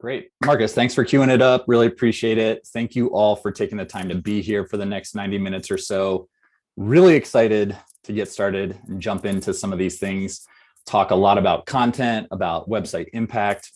Great. Marcus, thanks for queuing it up. Really appreciate it. Thank you all for taking the time to be here for the next 90 minutes or so. Really excited to get started and jump into some of these things. Talk a lot about content, about website impact.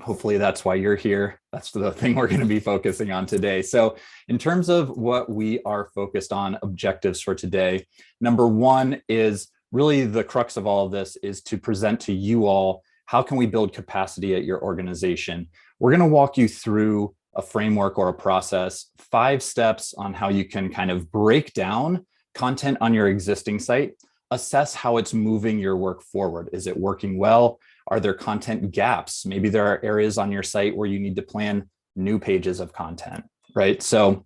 Hopefully that's why you're here. That's the thing we're going to be focusing on today. So in terms of what we are focused on, objectives for today, number one is really the crux of all of this is to present to you all, how can we build capacity at your organization? We're going to walk you through a framework or a process, 5 steps on how you can kind of break down content on your existing site, assess how it's moving your work forward. Is it working well? Are there content gaps? Maybe there are areas on your site where you need to plan new pages of content, right? So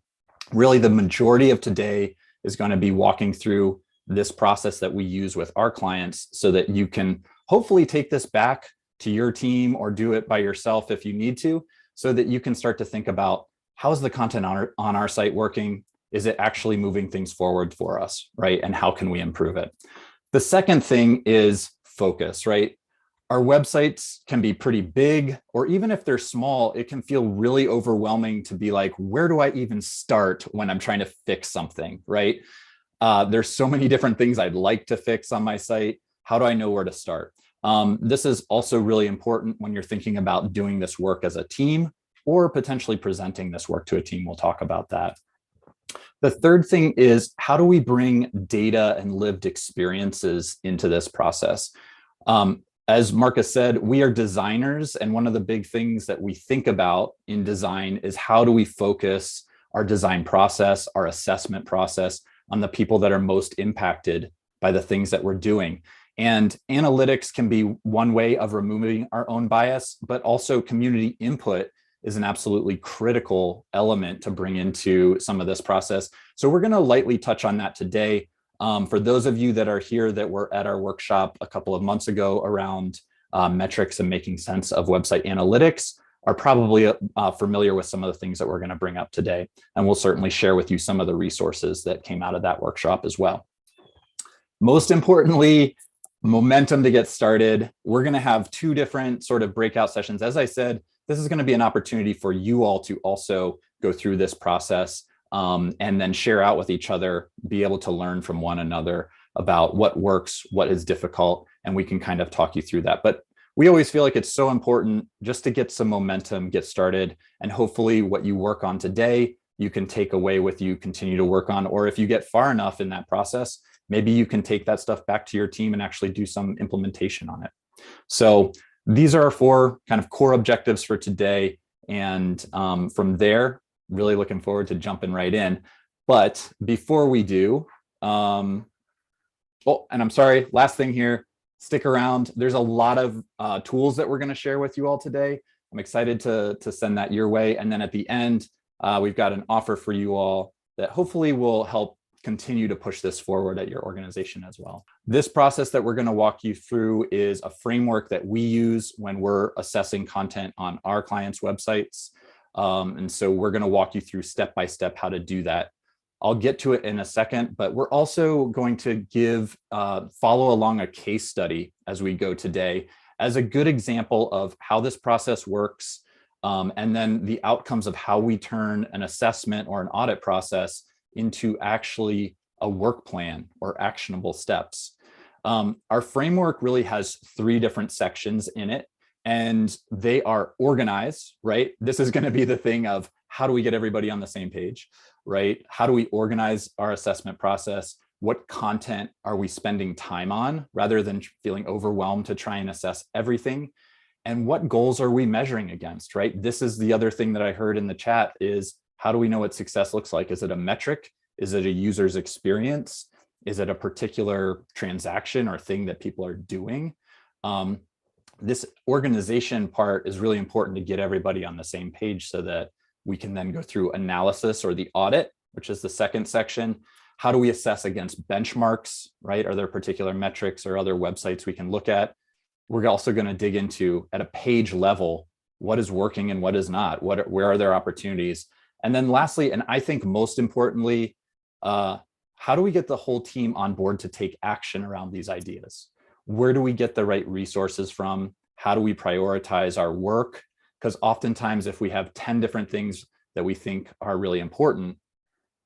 really the majority of today is going to be walking through this process that we use with our clients so that you can hopefully take this back to your team or do it by yourself if you need to, so that you can start to think about how's the content on our site working? Is it actually moving things forward for us, right? And how can we improve it? The second thing is focus, right? Our websites can be pretty big, or even if they're small, it can feel really overwhelming to be like, where do I even start when I'm trying to fix something, right? There's so many different things I'd like to fix on my site. How do I know where to start? This is also really important when you're thinking about doing this work as a team or potentially presenting this work to a team. We'll talk about that. The third thing is, how do we bring data and lived experiences into this process? As Marcus said, we are designers, and one of the big things that we think about in design is how do we focus our design process, our assessment process on the people that are most impacted by the things that we're doing. And analytics can be one way of removing our own bias, but also community input is an absolutely critical element to bring into some of this process. So we're going to lightly touch on that today. For those of you that are here that were at our workshop a couple of months ago around metrics and making sense of website analytics, are probably familiar with some of the things that we're going to bring up today. And we'll certainly share with you some of the resources that came out of that workshop as well. Most importantly, momentum to get started. We're going to have 2 different sort of breakout sessions. As I said, this is going to be an opportunity for you all to also go through this process and then share out with each other, be able to learn from one another about what works, what is difficult, and we can kind of talk you through that. But we always feel like it's so important just to get some momentum, get started, and hopefully what you work on today, you can take away with you, continue to work on, or if you get far enough in that process, maybe you can take that stuff back to your team and actually do some implementation on it. So these are our 4 kind of core objectives for today. And from there, really looking forward to jumping right in. But before we do, and I'm sorry, last thing here, stick around. There's a lot of tools that we're going to share with you all today. I'm excited to send that your way. And then at the end, we've got an offer for you all that hopefully will help continue to push this forward at your organization as well. This process that we're going to walk you through is a framework that we use when we're assessing content on our clients' websites. And so we're going to walk you through step by step how to do that. I'll get to it in a second, but we're also going to follow along a case study as we go today as a good example of how this process works, and then the outcomes of how we turn an assessment or an audit process into actually a work plan or actionable steps. Our framework really has 3 different sections in it, and they are organized, right? This is going to be the thing of how do we get everybody on the same page, right? How do we organize our assessment process? What content are we spending time on rather than feeling overwhelmed to try and assess everything? And what goals are we measuring against, right? This is the other thing that I heard in the chat is, how do we know what success looks like? Is it a metric? Is it a user's experience? Is it a particular transaction or thing that people are doing? This organization part is really important to get everybody on the same page so that we can then go through analysis or the audit, which is the second section. How do we assess against benchmarks, right? Are there particular metrics or other websites we can look at? We're also going to dig into, at a page level, what is working and what is not? Where are there opportunities? And then lastly, and I think most importantly, how do we get the whole team on board to take action around these ideas? Where do we get the right resources from? How do we prioritize our work? Because oftentimes if we have 10 different things that we think are really important,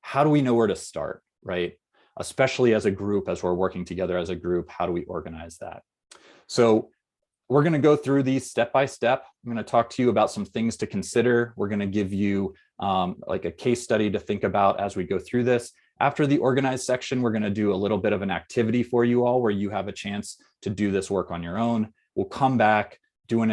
how do we know where to start, right? Especially as a group, as we're working together as a group, how do we organize that? So we're going to go through these step by step. I'm going to talk to you about some things to consider. We're going to give you like a case study to think about as we go through this. After the organized section, we're going to do a little bit of an activity for you all where you have a chance to do this work on your own. We'll come back, do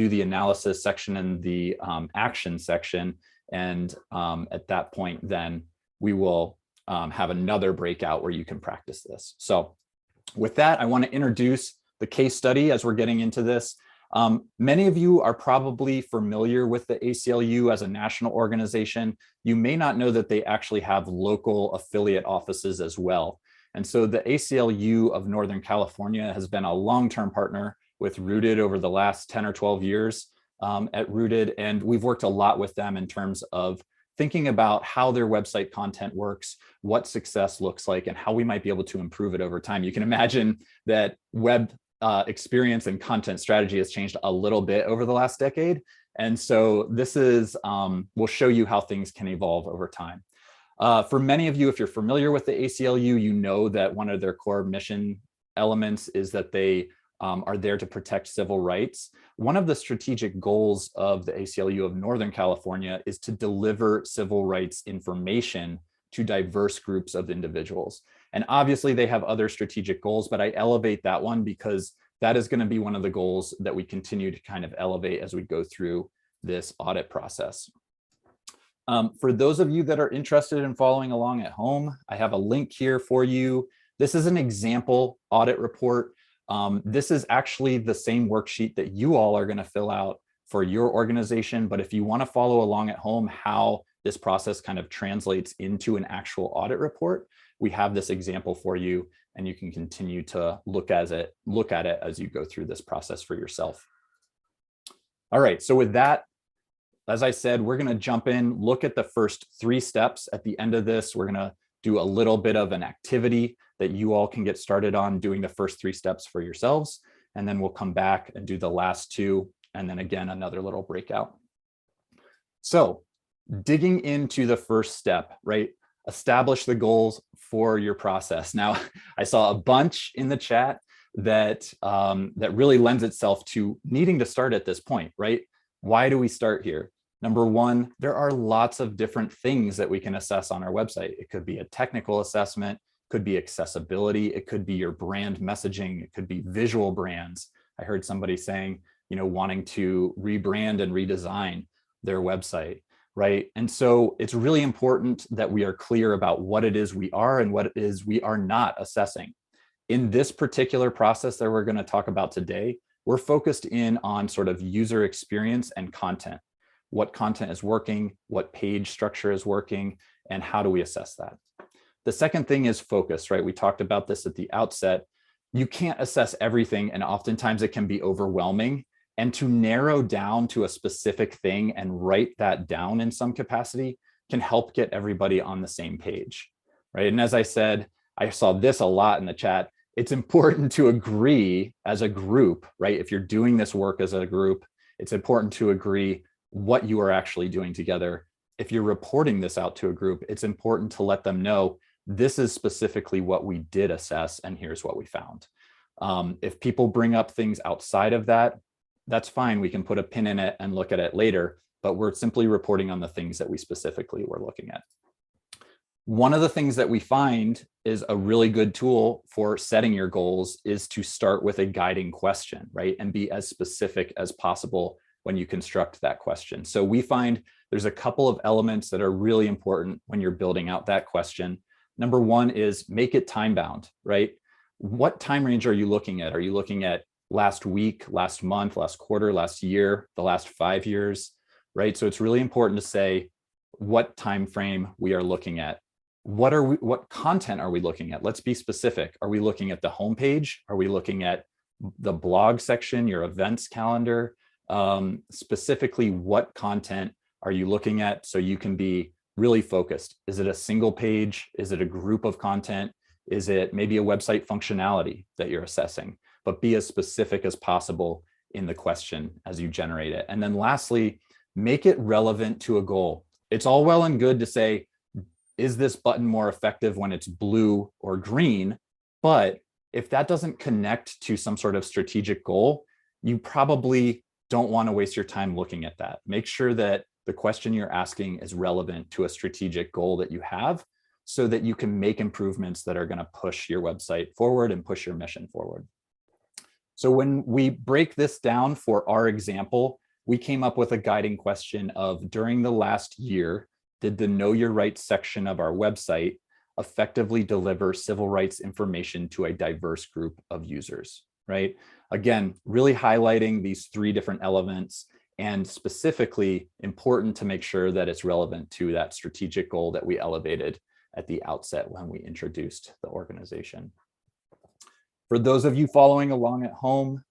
the analysis section and the action section. And at that point, then we will have another breakout where you can practice this. So with that, I want to introduce the case study as we're getting into this. Many of you are probably familiar with the ACLU as a national organization. You may not know that they actually have local affiliate offices as well. And so the ACLU of Northern California has been a long-term partner with Rooted over the last 10 or 12 years at Rooted. And we've worked a lot with them in terms of thinking about how their website content works, what success looks like, and how we might be able to improve it over time. You can imagine that web experience and content strategy has changed a little bit over the last decade. And so this is, we'll show you how things can evolve over time. For many of you, if you're familiar with the ACLU, you know that one of their core mission elements is that they are there to protect civil rights. One of the strategic goals of the ACLU of Northern California is to deliver civil rights information to diverse groups of individuals. And obviously they have other strategic goals, but I elevate that one because that is going to be one of the goals that we continue to kind of elevate as we go through this audit process. For those of you that are interested in following along at home, I have a link here for you. This is an example audit report. This is actually the same worksheet that you all are going to fill out for your organization. But if you want to follow along at home how this process kind of translates into an actual audit report, we have this example for you, and you can continue to look at it as you go through this process for yourself. All right, so with that, as I said, we're going to jump in, look at the first 3 steps. At the end of this, we're going to do a little bit of an activity that you all can get started on doing the first 3 steps for yourselves. And then we'll come back and do the last 2, and then again, another little breakout. So digging into the first step, right? Establish the goals for your process. Now, I saw a bunch in the chat that that really lends itself to needing to start at this point, right? Why do we start here? Number one, there are lots of different things that we can assess on our website. It could be a technical assessment, could be accessibility, it could be your brand messaging, it could be visual brands. I heard somebody saying, you know, wanting to rebrand and redesign their website, right? And so it's really important that we are clear about what it is we are and what it is we are not assessing. In this particular process that we're going to talk about today, we're focused in on sort of user experience and content. What content is working, what page structure is working, and how do we assess that? The second thing is focus, right? We talked about this at the outset. You can't assess everything, and oftentimes it can be overwhelming. And to narrow down to a specific thing and write that down in some capacity can help get everybody on the same page, right? And as I said, I saw this a lot in the chat. It's important to agree as a group, right? If you're doing this work as a group, it's important to agree what you are actually doing together. If you're reporting this out to a group, it's important to let them know this is specifically what we did assess and here's what we found. If people bring up things outside of that, that's fine. We can put a pin in it and look at it later, but we're simply reporting on the things that we specifically were looking at. One of the things that we find is a really good tool for setting your goals is to start with a guiding question, right? And be as specific as possible when you construct that question. So we find there's a couple of elements that are really important when you're building out that question. Number one is make it time bound, right? What time range are you looking at? Are you looking at last week, last month, last quarter, last year, the last 5 years, right? So it's really important to say what time frame we are looking at. What content are we looking at? Let's be specific. Are we looking at the homepage? Are we looking at the blog section, your events calendar? Specifically, what content are you looking at so you can be really focused? Is it a single page? Is it a group of content? Is it maybe a website functionality that you're assessing? But be as specific as possible in the question as you generate it. And then lastly, make it relevant to a goal. It's all well and good to say, is this button more effective when it's blue or green? But if that doesn't connect to some sort of strategic goal, you probably don't want to waste your time looking at that. Make sure that the question you're asking is relevant to a strategic goal that you have, so that you can make improvements that are going to push your website forward and push your mission forward. So when we break this down for our example, we came up with a guiding question of, during the last year, did the Know Your Rights section of our website effectively deliver civil rights information to a diverse group of users, right? Again, really highlighting these three different elements, and specifically important to make sure that it's relevant to that strategic goal that we elevated at the outset when we introduced the organization. For those of you following along at home,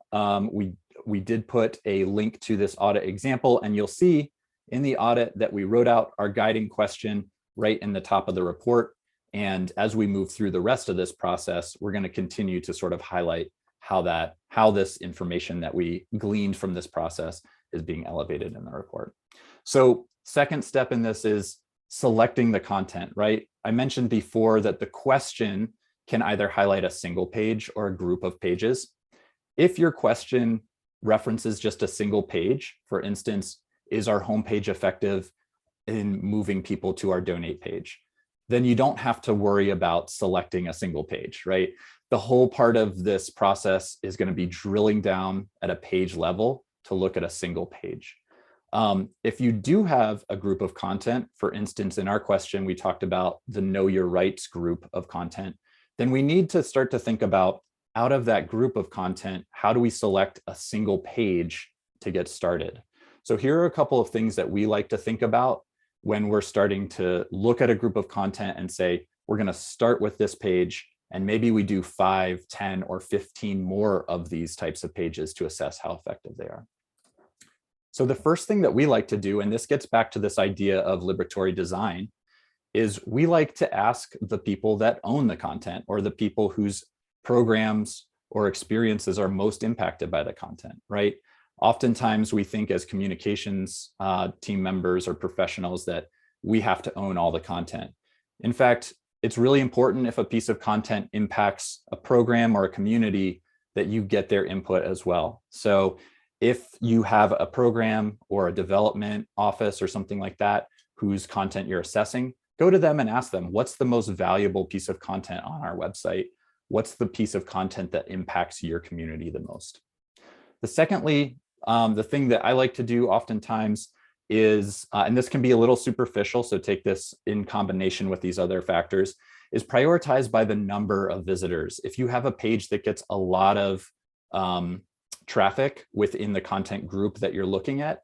we did put a link to this audit example, and you'll see in the audit that we wrote out our guiding question right in the top of the report. And as we move through the rest of this process, we're going to continue to sort of highlight how this information that we gleaned from this process is being elevated in the report. So second step in this is selecting the content, right? I mentioned before that the question can either highlight a single page or a group of pages. If your question references just a single page, for instance, is our homepage effective in moving people to our donate page? Then you don't have to worry about selecting a single page, right? The whole part of this process is going to be drilling down at a page level to look at a single page. If you do have a group of content, for instance, in our question, we talked about the Know Your Rights group of content, then we need to start to think about, out of that group of content, how do we select a single page to get started? So here are a couple of things that we like to think about when we're starting to look at a group of content and say, we're going to start with this page, and maybe we do 5, 10, or 15 more of these types of pages to assess how effective they are. So the first thing that we like to do, and this gets back to this idea of liberatory design, is we like to ask the people that own the content, or the people whose programs or experiences are most impacted by the content, right? Oftentimes we think as communications team members or professionals that we have to own all the content. In fact, it's really important, if a piece of content impacts a program or a community, that you get their input as well. So if you have a program or a development office or something like that whose content you're assessing, go to them and ask them, what's the most valuable piece of content on our website? What's the piece of content that impacts your community the most? Secondly, the thing that I like to do oftentimes is, and this can be a little superficial, so take this in combination with these other factors, is prioritize by the number of visitors. If you have a page that gets a lot of traffic within the content group that you're looking at,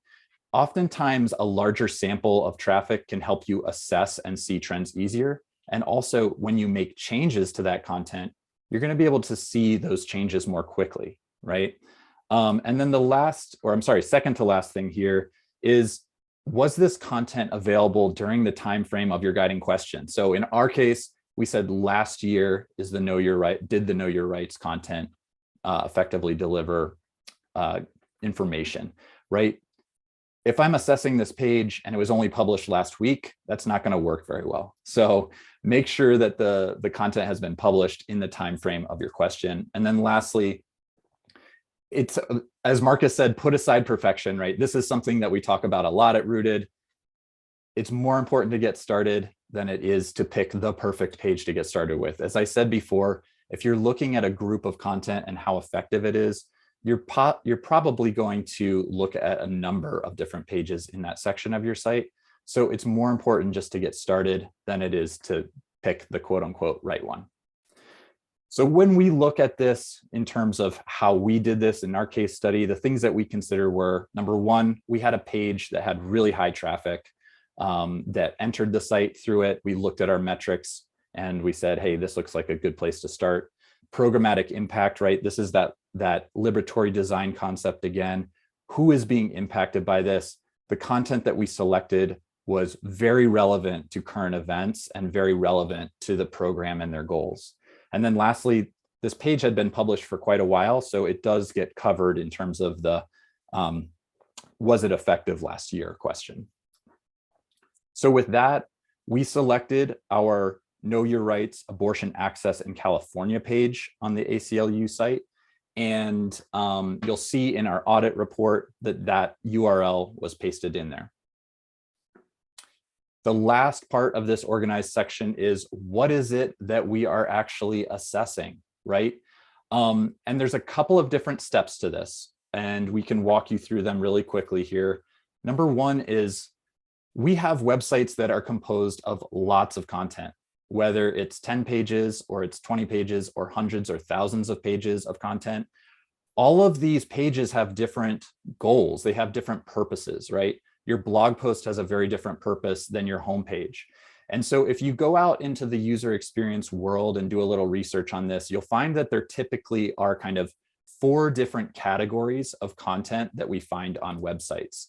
oftentimes a larger sample of traffic can help you assess and see trends easier. And also, when you make changes to that content, you're going to be able to see those changes more quickly, right? And then second to last thing here is, was this content available during the time frame of your guiding question? So in our case, we said last year is the Know Your Right, did the Know Your Rights content effectively deliver information, right? If I'm assessing this page and it was only published last week, that's not going to work very well. So make sure that the content has been published in the time frame of your question. And then lastly, it's, as Marcus said, put aside perfection, right? This is something that we talk about a lot at Rooted. It's more important to get started than it is to pick the perfect page to get started with. As I said before, if you're looking at a group of content and how effective it is, you're probably going to look at a number of different pages in that section of your site. So it's more important just to get started than it is to pick the quote unquote right one. So when we look at this in terms of how we did this in our case study, the things that we consider were, number one, we had a page that had really high traffic that entered the site through it. We looked at our metrics and we said, hey, this looks like a good place to start. Programmatic impact, right? This is that liberatory design concept again. Who is being impacted by this? The content that we selected was very relevant to current events and very relevant to the program and their goals. And then lastly, this page had been published for quite a while, so it does get covered in terms of the was it effective last year question. So with that, we selected our Know Your Rights Abortion Access in California page on the ACLU site. And you'll see in our audit report that that URL was pasted in there. The last part of this organized section is what is it that we are actually assessing, right? And there's a couple of different steps to this, and we can walk you through them really quickly here. Number one is we have websites that are composed of lots of content, whether it's 10 pages or it's 20 pages or hundreds or thousands of pages of content. All of these pages have different goals. They have different purposes, right? Your blog post has a very different purpose than your homepage. And so if you go out into the user experience world and do a little research on this, you'll find that there typically are kind of 4 different categories of content that we find on websites.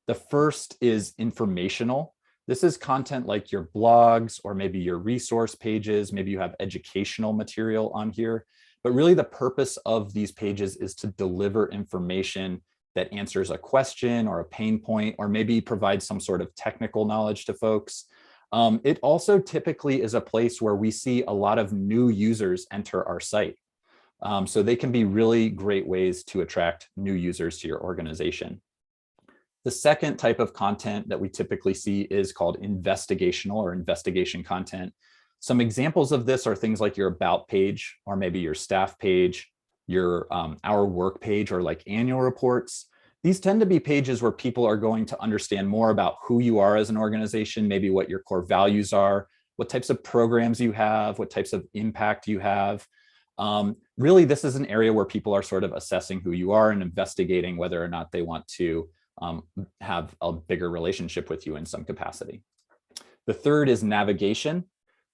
The first is informational. This is content like your blogs or maybe your resource pages. Maybe you have educational material on here. But really the purpose of these pages is to deliver information that answers a question or a pain point, or maybe provides some sort of technical knowledge to folks. It also typically is a place where we see a lot of new users enter our site. So they can be really great ways to attract new users to your organization. The second type of content that we typically see is called investigational or investigation content. Some examples of this are things like your about page, or maybe your staff page, your our work page, or like annual reports. These tend to be pages where people are going to understand more about who you are as an organization, maybe what your core values are, what types of programs you have, what types of impact you have. Really, this is an area where people are sort of assessing who you are and investigating whether or not they want to have a bigger relationship with you in some capacity. The third is navigation.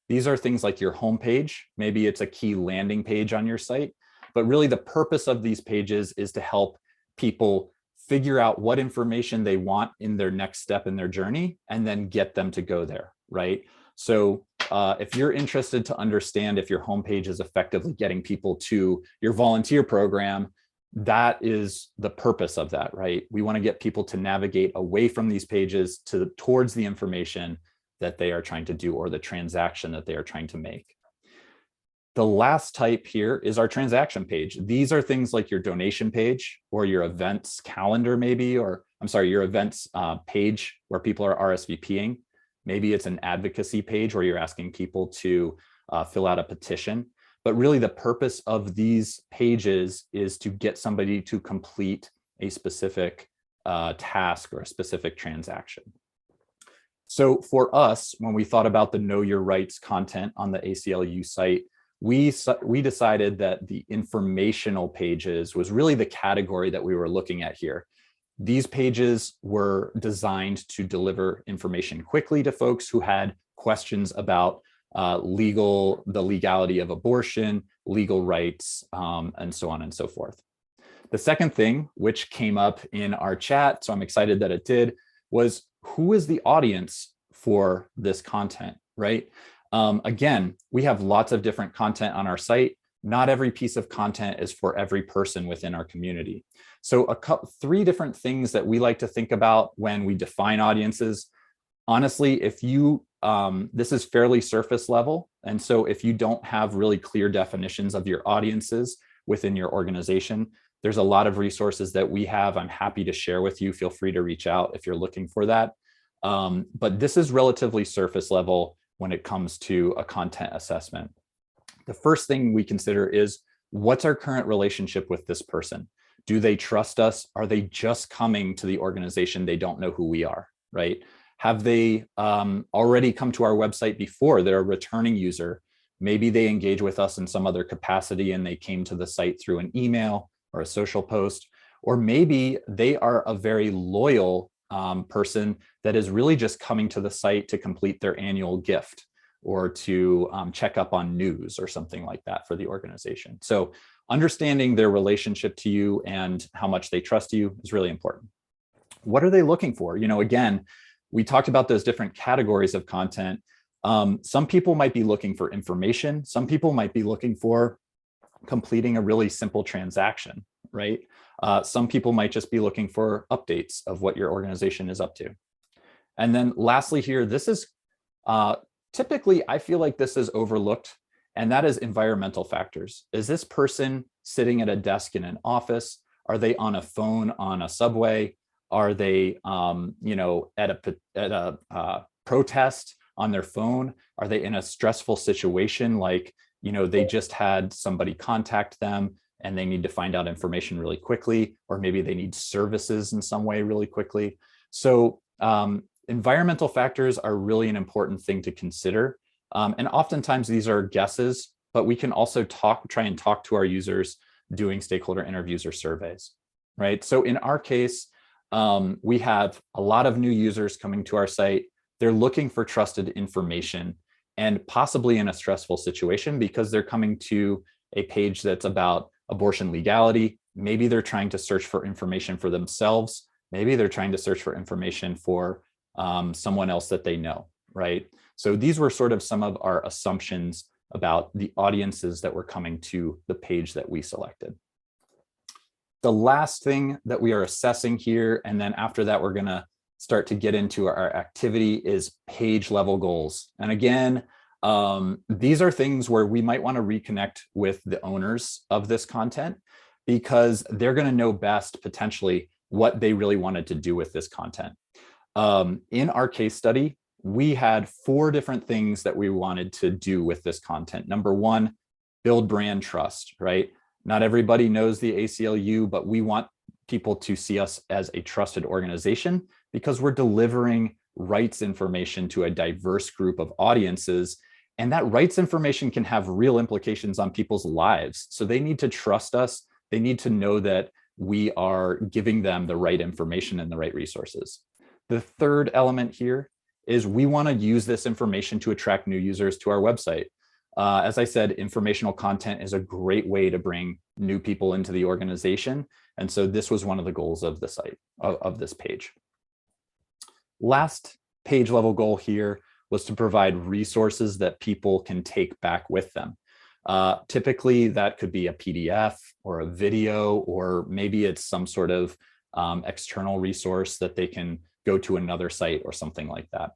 These are things like your homepage. Maybe it's a key landing page on your site, but really the purpose of these pages is to help people figure out what information they want in their next step in their journey and then get them to go there, right? So if you're interested to understand if your homepage is effectively getting people to your volunteer program, that is the purpose of that, right? We want to get people to navigate away from these pages towards the information that they are trying to do or the transaction that they are trying to make. The last type here is our transaction page. These are things like your donation page or your events calendar maybe, or I'm sorry, your events page where people are RSVPing. Maybe it's an advocacy page where you're asking people to fill out a petition. But really the purpose of these pages is to get somebody to complete a specific task or a specific transaction. So for us, when we thought about the Know Your Rights content on the ACLU site, we decided that the informational pages was really the category that we were looking at here. These pages were designed to deliver information quickly to folks who had questions about the legality of abortion, legal rights, and so on and so forth. The second thing, which came up in our chat, so I'm excited that it did, was who is the audience for this content, right? Again, we have lots of different content on our site. Not every piece of content is for every person within our community. So 3 different things that we like to think about when we define audiences. Honestly, if you, this is fairly surface level. And so if you don't have really clear definitions of your audiences within your organization, there's a lot of resources that we have. I'm happy to share with you. Feel free to reach out if you're looking for that. But this is relatively surface level when it comes to a content assessment. The first thing we consider is, what's our current relationship with this person? Do they trust us? Are they just coming to the organization? They don't know who we are, right? Have they already come to our website before? They're a returning user. Maybe they engage with us in some other capacity and they came to the site through an email or a social post, or maybe they are a very loyal person that is really just coming to the site to complete their annual gift or to check up on news or something like that for the organization. So understanding their relationship to you and how much they trust you is really important. What are they looking for? You know, again, we talked about those different categories of content. Some people might be looking for information. Some people might be looking for completing a really simple transaction, right? Some people might just be looking for updates of what your organization is up to. And then lastly here, this is typically, I feel like this is overlooked, and that is environmental factors. Is this person sitting at a desk in an office? Are they on a phone on a subway? Are they, at a protest on their phone? Are they in a stressful situation, like, they just had somebody contact them and they need to find out information really quickly, or maybe they need services in some way really quickly. So environmental factors are really an important thing to consider. And oftentimes these are guesses, but we can also try and talk to our users doing stakeholder interviews or surveys, right? So in our case, we have a lot of new users coming to our site. They're looking for trusted information and possibly in a stressful situation because they're coming to a page that's about abortion legality. Maybe they're trying to search for information for themselves. Maybe they're trying to search for information for someone else that they know, right? So these were sort of some of our assumptions about the audiences that were coming to the page that we selected. The last thing that we are assessing here, and then after that, we're gonna start to get into our activity, is page level goals. And again, these are things where we might wanna reconnect with the owners of this content because they're gonna know best potentially what they really wanted to do with this content. In our case study, we had 4 different things that we wanted to do with this content. Number 1, build brand trust, right? Not everybody knows the ACLU, but we want people to see us as a trusted organization because we're delivering rights information to a diverse group of audiences. And that rights information can have real implications on people's lives. So they need to trust us. They need to know that we are giving them the right information and the right resources. The third element here is we want to use this information to attract new users to our website. As I said, informational content is a great way to bring new people into the organization. And so this was one of the goals of the site, of this page. Last page level goal here was to provide resources that people can take back with them. Typically, that could be a PDF or a video, or maybe it's some sort of external resource that they can go to another site or something like that.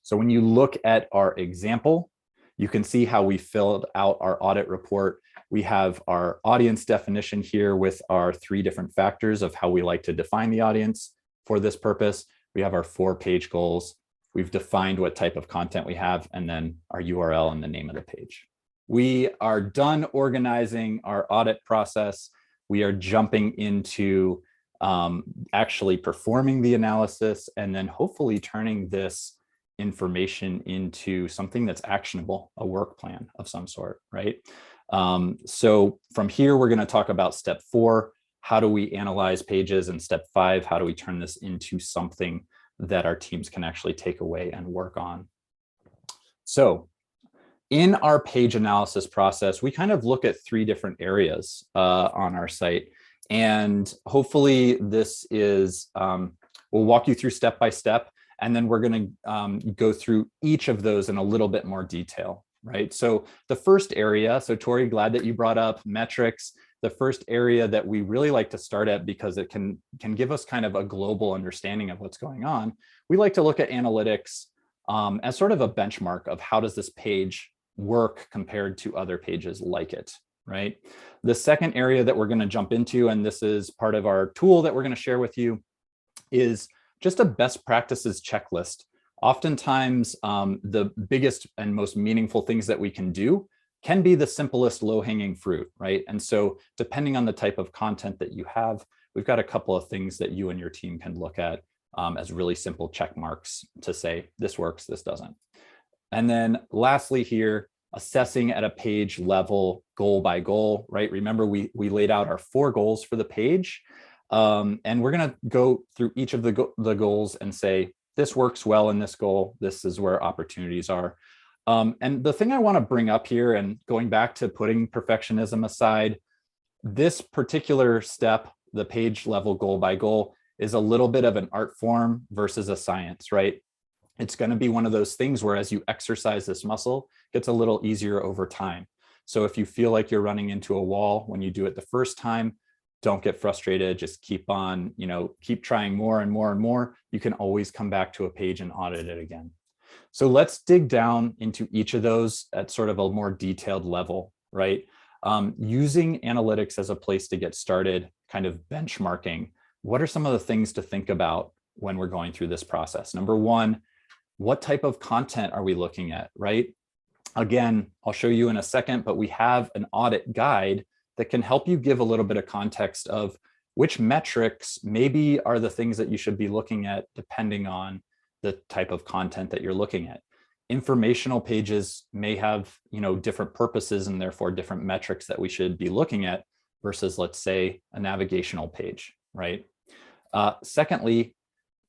So when you look at our example, you can see how we filled out our audit report. We have our audience definition here with our 3 different factors of how we like to define the audience for this purpose. We have our 4 page goals. We've defined what type of content we have, and then our URL and the name of the page. We are done organizing our audit process. We are jumping into actually performing the analysis and then hopefully turning this information into something that's actionable, a work plan of some sort, right? So from here, we're going to talk about step 4, how do we analyze pages, and step 5, how do we turn this into something that our teams can actually take away and work on. So in our page analysis process, we kind of look at 3 different areas on our site. And hopefully this is, we'll walk you through step by step, and then we're going to go through each of those in a little bit more detail, right? So the first area, so Tori, glad that you brought up metrics. The first area that we really like to start at, because it can give us kind of a global understanding of what's going on, we like to look at analytics as sort of a benchmark of how does this page work compared to other pages like it, right? The second area that we're going to jump into, and this is part of our tool that we're going to share with you, is just a best practices checklist. Oftentimes, the biggest and most meaningful things that we can do can be the simplest low-hanging fruit, right? And so depending on the type of content that you have, we've got a couple of things that you and your team can look at as really simple check marks to say, this works, this doesn't. And then lastly here, assessing at a page level, goal by goal, right? Remember, we laid out our 4 goals for the page. And we're going to go through each of the goals and say, this works well in this goal. This is where opportunities are. And the thing I want to bring up here, and going back to putting perfectionism aside, this particular step, the page level goal by goal, is a little bit of an art form versus a science, right? It's going to be one of those things where as you exercise this muscle, it gets a little easier over time. So if you feel like you're running into a wall when you do it the first time, don't get frustrated. Just keep on, keep trying more and more and more. You can always come back to a page and audit it again. So let's dig down into each of those at sort of a more detailed level, right? Using analytics as a place to get started, kind of benchmarking. What are some of the things to think about when we're going through this process? Number one, what type of content are we looking at, right? Again, I'll show you in a second, but we have an audit guide that can help you give a little bit of context of which metrics maybe are the things that you should be looking at depending on the type of content that you're looking at. Informational pages may have, different purposes and therefore different metrics that we should be looking at versus, let's say, a navigational page, right? Secondly,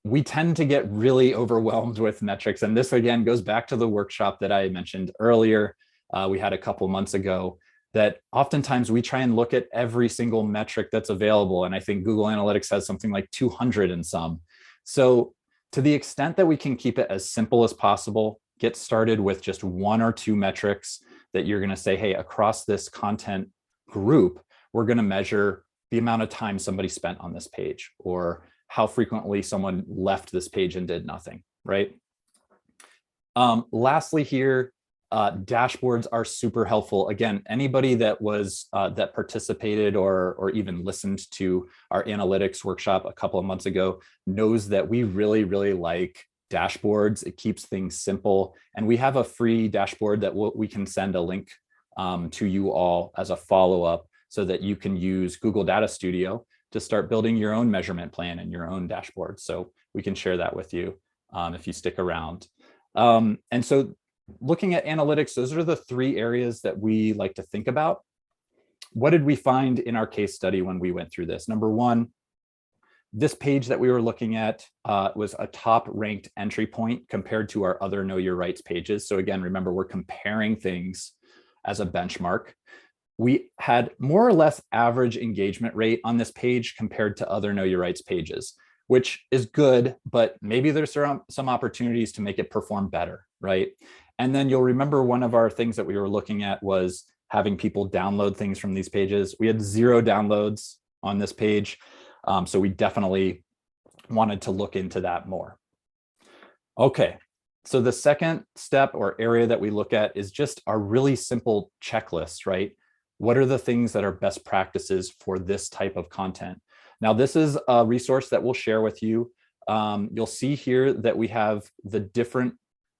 we tend to get really overwhelmed with metrics. And this, again, goes back to the workshop that I mentioned earlier. We had a couple months ago, that oftentimes we try and look at every single metric that's available. And I think Google Analytics has something like 200 and some. So to the extent that we can keep it as simple as possible, get started with just one or two metrics that you're going to say, hey, across this content group, we're going to measure the amount of time somebody spent on this page, or how frequently someone left this page and did nothing, right? Lastly here, dashboards are super helpful. Again, anybody that was that participated or even listened to our analytics workshop a couple of months ago knows that we really, really like dashboards. It keeps things simple. And we have a free dashboard that we can send a link to you all as a follow-up so that you can use Google Data Studio to start building your own measurement plan and your own dashboard. So we can share that with you if you stick around. And so looking at analytics, those are the three areas that we like to think about. What did we find in our case study when we went through this? Number one, this page that we were looking at was a top ranked entry point compared to our other Know Your Rights pages. So again, remember, we're comparing things as a benchmark. We had more or less average engagement rate on this page compared to other Know Your Rights pages, which is good, but maybe there's some opportunities to make it perform better, right? And then you'll remember one of our things that we were looking at was having people download things from these pages. We had 0 downloads on this page, so we definitely wanted to look into that more. Okay, so the second step or area that we look at is just our really simple checklist, right? What are the things that are best practices for this type of content? Now, this is a resource that we'll share with you. You'll see here that we have the different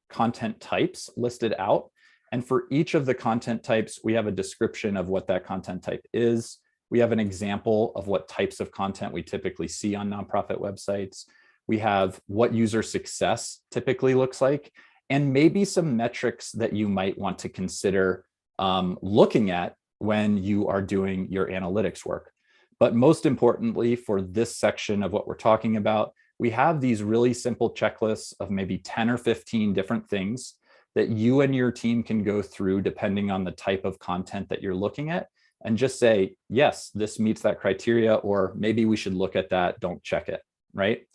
content types listed out. And for each of the content types, we have a description of what that content type is. We have an example of what types of content we typically see on nonprofit websites. We have what user success typically looks like, and maybe some metrics that you might want to consider looking at when you are doing your analytics work. But most importantly, for this section of what we're talking about, we have these really simple checklists of maybe 10 or 15 different things that you and your team can go through depending on the type of content that you're looking at, and just say, yes, this meets that criteria, or maybe we should look at that, don't check it, right?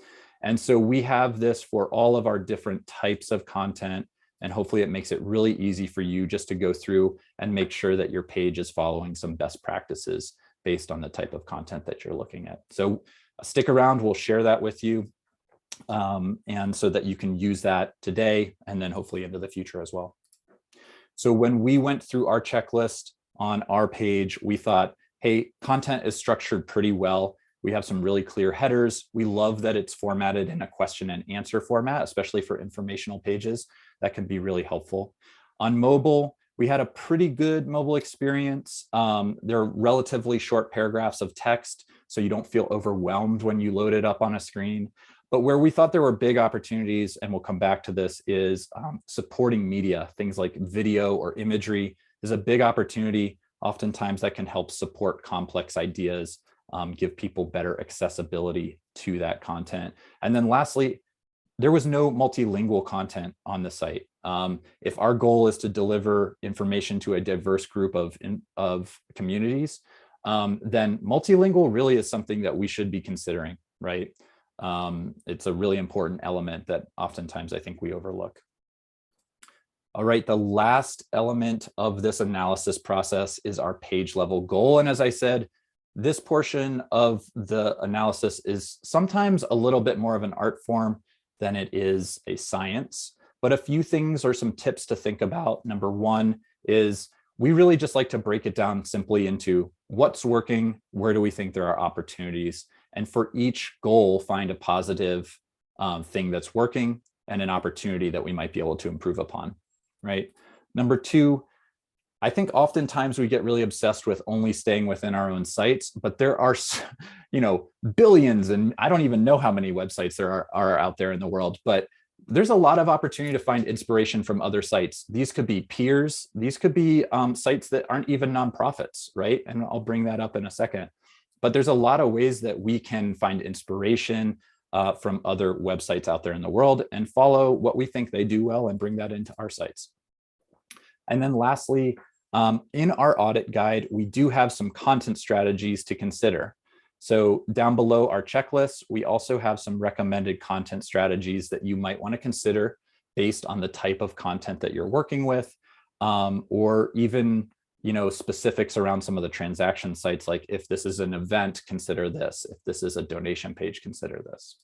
And so we have this for all of our different types of content, and hopefully it makes it really easy for you just to go through and make sure that your page is following some best practices based on the type of content that you're looking at. So stick around, we'll share that with you, and so that you can use that today and then hopefully into the future as well. So when we went through our checklist on our page, we thought, hey, content is structured pretty well. We have some really clear headers. We love that it's formatted in a question and answer format, especially for informational pages. That can be really helpful. On mobile, we had a pretty good mobile experience. They're relatively short paragraphs of text, so you don't feel overwhelmed when you load it up on a screen. But where we thought there were big opportunities, and we'll come back to this, is supporting media. Things like video or imagery is a big opportunity. Oftentimes that can help support complex ideas, give people better accessibility to that content. And then lastly, there was no multilingual content on the site. If our goal is to deliver information to a diverse group of communities, then multilingual really is something that we should be considering, right? It's a really important element that oftentimes I think we overlook. All right, the last element of this analysis process is our page level goal. And as I said, this portion of the analysis is sometimes a little bit more of an art form than it is a science. But a few things or some tips to think about. Number one is we really just like to break it down simply into what's working, where do we think there are opportunities, and for each goal, find a positive thing that's working and an opportunity that we might be able to improve upon, right? Number two, I think oftentimes we get really obsessed with only staying within our own sites, but there are, billions, and I don't even know how many websites there are out there in the world, but there's a lot of opportunity to find inspiration from other sites. These could be peers. These could be sites that aren't even nonprofits, right? And I'll bring that up in a second. But there's a lot of ways that we can find inspiration from other websites out there in the world and follow what we think they do well and bring that into our sites. And then lastly, in our audit guide, we do have some content strategies to consider. So down below our checklist, we also have some recommended content strategies that you might want to consider based on the type of content that you're working with, or even specifics around some of the transaction sites, like if this is an event, consider this. If this is a donation page, consider this.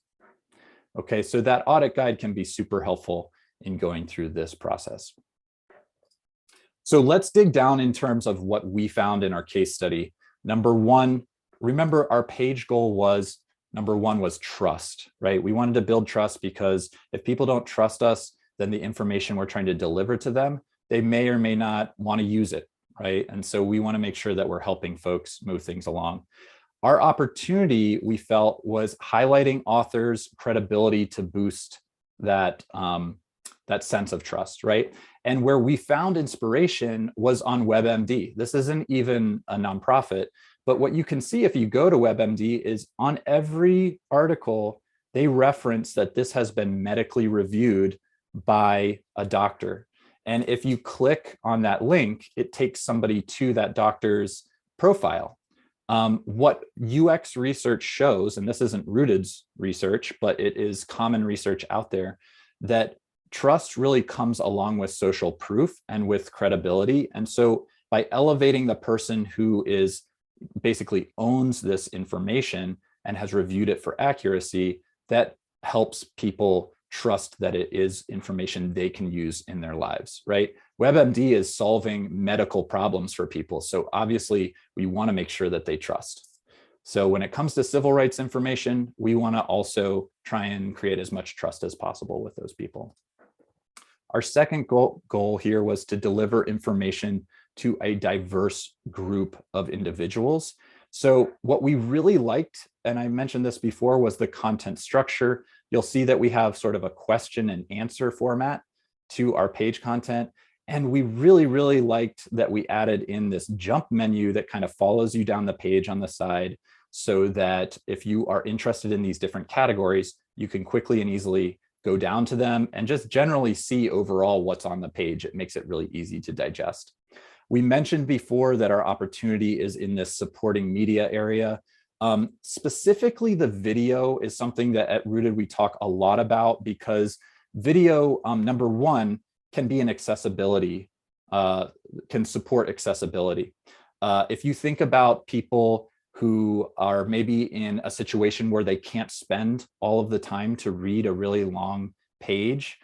Okay, so that audit guide can be super helpful in going through this process. So let's dig down in terms of what we found in our case study. Number one, remember our page goal was, number one was trust, right? We wanted to build trust because if people don't trust us, then the information we're trying to deliver to them, they may or may not want to use it, right? And so we want to make sure that we're helping folks move things along. Our opportunity, we felt, was highlighting authors' credibility to boost that, that sense of trust, right? And where we found inspiration was on WebMD. This isn't even a nonprofit, but what you can see if you go to WebMD is on every article, they reference that this has been medically reviewed by a doctor. And if you click on that link, it takes somebody to that doctor's profile. What UX research shows, and this isn't Rooted's research, but it is common research out there, that trust really comes along with social proof and with credibility. And so by elevating the person who is basically owns this information and has reviewed it for accuracy, that helps people trust that it is information they can use in their lives, right? WebMD is solving medical problems for people. So obviously we want to make sure that they trust. So when it comes to civil rights information, we want to also try and create as much trust as possible with those people. Our second goal here was to deliver information to a diverse group of individuals. So what we really liked, and I mentioned this before, was the content structure. You'll see that we have sort of a question and answer format to our page content. And we really, really liked that we added in this jump menu that kind of follows you down the page on the side, so that if you are interested in these different categories, you can quickly and easily go down to them and just generally see overall what's on the page. It makes it really easy to digest. We mentioned before that our opportunity is in this supporting media area. Specifically, the video is something that at Rooted we talk a lot about, because video, number one, can be an accessibility, can support accessibility. If you think about people who are maybe in a situation where they can't spend all of the time to read a really long page,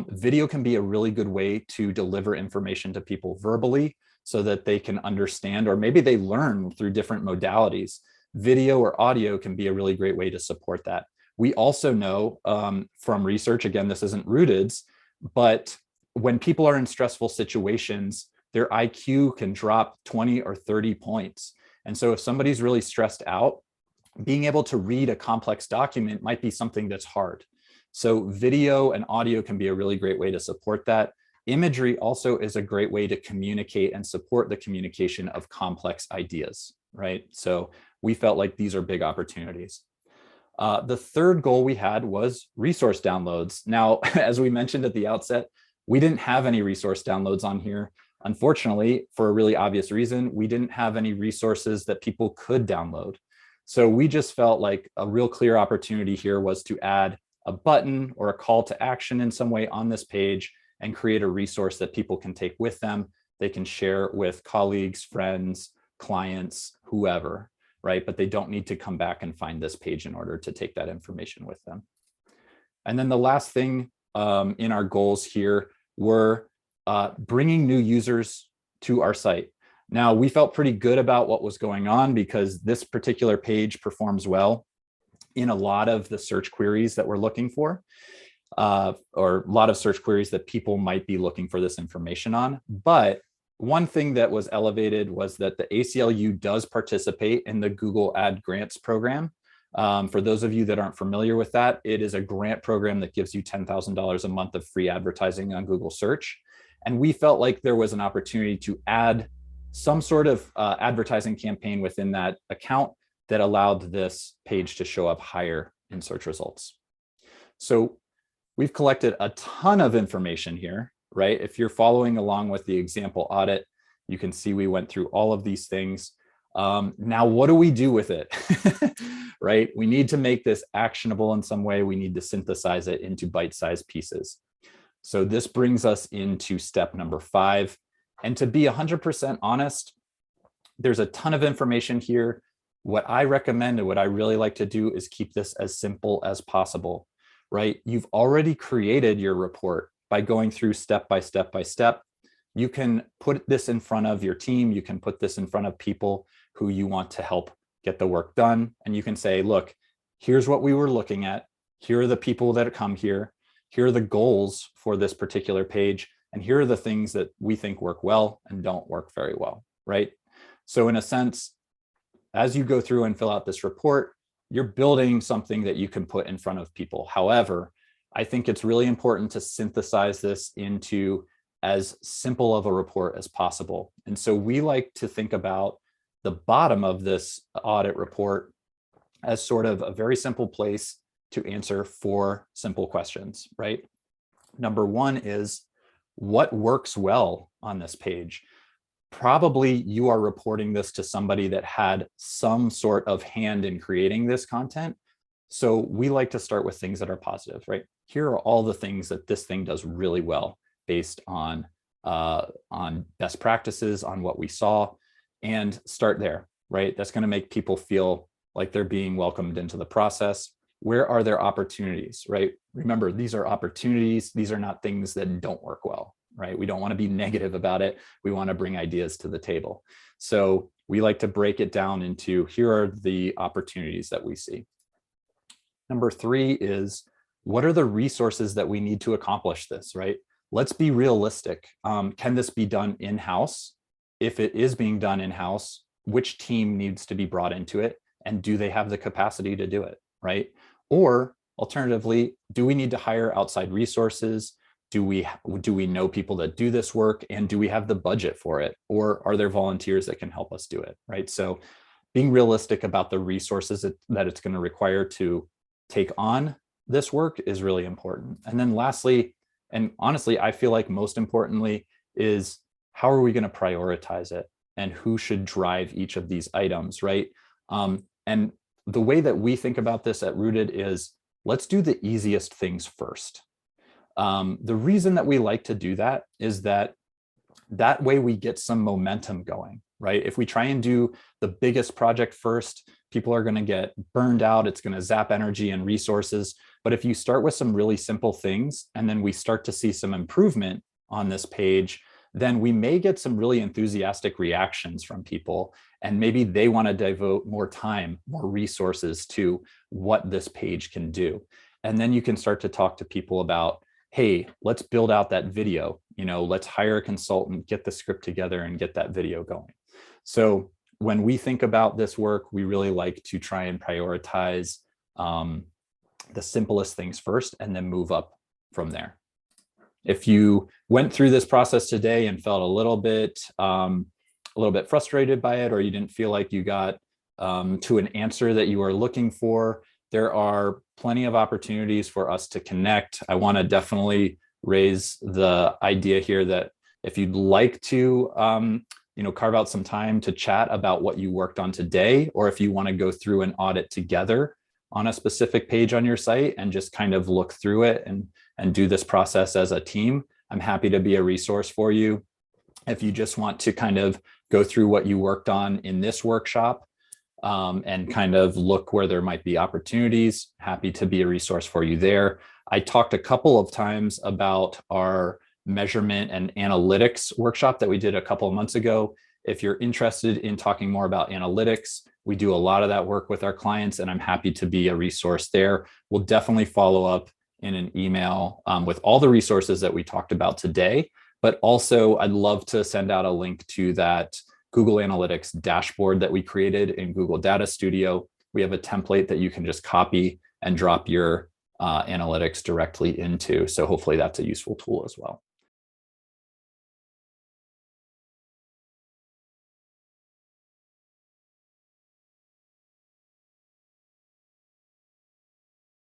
video can be a really good way to deliver information to people verbally so that they can understand, or maybe they learn through different modalities. Video or audio can be a really great way to support that. We also know from research, again, this isn't Rooted's, but when people are in stressful situations, their IQ can drop 20 or 30 points. And so if somebody's really stressed out, being able to read a complex document might be something that's hard. So video and audio can be a really great way to support that. Imagery also is a great way to communicate and support the communication of complex ideas, right? So we felt like these are big opportunities. The third goal we had was resource downloads. Now, as we mentioned at the outset, we didn't have any resource downloads on here. Unfortunately, for a really obvious reason, we didn't have any resources that people could download. So we just felt like a real clear opportunity here was to add a button or a call to action in some way on this page and create a resource that people can take with them. They can share with colleagues, friends, clients, whoever, right? But they don't need to come back and find this page in order to take that information with them. And then the last thing in our goals here were bringing new users to our site. Now, we felt pretty good about what was going on because this particular page performs well in a lot of the search queries that we're looking for, or a lot of search queries that people might be looking for this information on. But one thing that was elevated was that the ACLU does participate in the Google Ad Grants program. For those of you that aren't familiar with that, it is a grant program that gives you $10,000 a month of free advertising on Google search. And we felt like there was an opportunity to add some sort of advertising campaign within that account that allowed this page to show up higher in search results. So we've collected a ton of information here, right? If you're following along with the example audit, you can see we went through all of these things. Now, what do we do with it, right? We need to make this actionable in some way. We need to synthesize it into bite-sized pieces. So this brings us into step number 5. And to be 100% honest, there's a ton of information here. What I recommend and what I really like to do is keep this as simple as possible, right? You've already created your report by going through step by step by step. You can put this in front of your team. You can put this in front of people who you want to help get the work done. And you can say, look, here's what we were looking at. Here are the people that come here. Here are the goals for this particular page. And here are the things that we think work well and don't work very well, right? So in a sense, as you go through and fill out this report, you're building something that you can put in front of people. However, I think it's really important to synthesize this into as simple of a report as possible. And so we like to think about the bottom of this audit report as sort of a very simple place to answer 4 simple questions, right? Number 1 is, what works well on this page? Probably you are reporting this to somebody that had some sort of hand in creating this content. So we like to start with things that are positive, right? Here are all the things that this thing does really well based on best practices, on what we saw, and start there, right? That's going to make people feel like they're being welcomed into the process. Where are there opportunities, right? Remember, these are opportunities. These are not things that don't work well, right? We don't want to be negative about it. We want to bring ideas to the table. So we like to break it down into, here are the opportunities that we see. Number 3 is, what are the resources that we need to accomplish this, right? Let's be realistic. Can this be done in-house? If it is being done in-house, which team needs to be brought into it? And do they have the capacity to do it, right? Or alternatively, do we need to hire outside resources? Do we know people that do this work? And do we have the budget for it? Or are there volunteers that can help us do it, right? So being realistic about the resources that it's going to require to take on this work is really important. And then lastly, and honestly, I feel like most importantly, is how are we going to prioritize it and who should drive each of these items, right? And the way that we think about this at Rooted is, let's do the easiest things first. The reason that we like to do that is that way we get some momentum going, right? If we try and do the biggest project first, people are going to get burned out. It's going to zap energy and resources. But if you start with some really simple things, and then we start to see some improvement on this page, then we may get some really enthusiastic reactions from people. And maybe they want to devote more time, more resources to what this page can do. And then you can start to talk to people about, hey, let's build out that video. Let's hire a consultant, get the script together and get that video going. So when we think about this work, we really like to try and prioritize the simplest things first and then move up from there. If you went through this process today and felt a little bit frustrated by it, or you didn't feel like you got to an answer that you were looking for, there are plenty of opportunities for us to connect. I want to definitely raise the idea here that if you'd like to carve out some time to chat about what you worked on today, or if you want to go through an audit together on a specific page on your site and just kind of look through it and do this process as a team, I'm happy to be a resource for you. If you just want to kind of go through what you worked on in this workshop and kind of look where there might be opportunities, happy to be a resource for you there. I talked a couple of times about our measurement and analytics workshop that we did a couple of months ago. If you're interested in talking more about analytics, we do a lot of that work with our clients, and I'm happy to be a resource there. We'll definitely follow up in an email with all the resources that we talked about today, but also I'd love to send out a link to that Google Analytics dashboard that we created in Google Data Studio. We have a template that you can just copy and drop your analytics directly into. So hopefully that's a useful tool as well.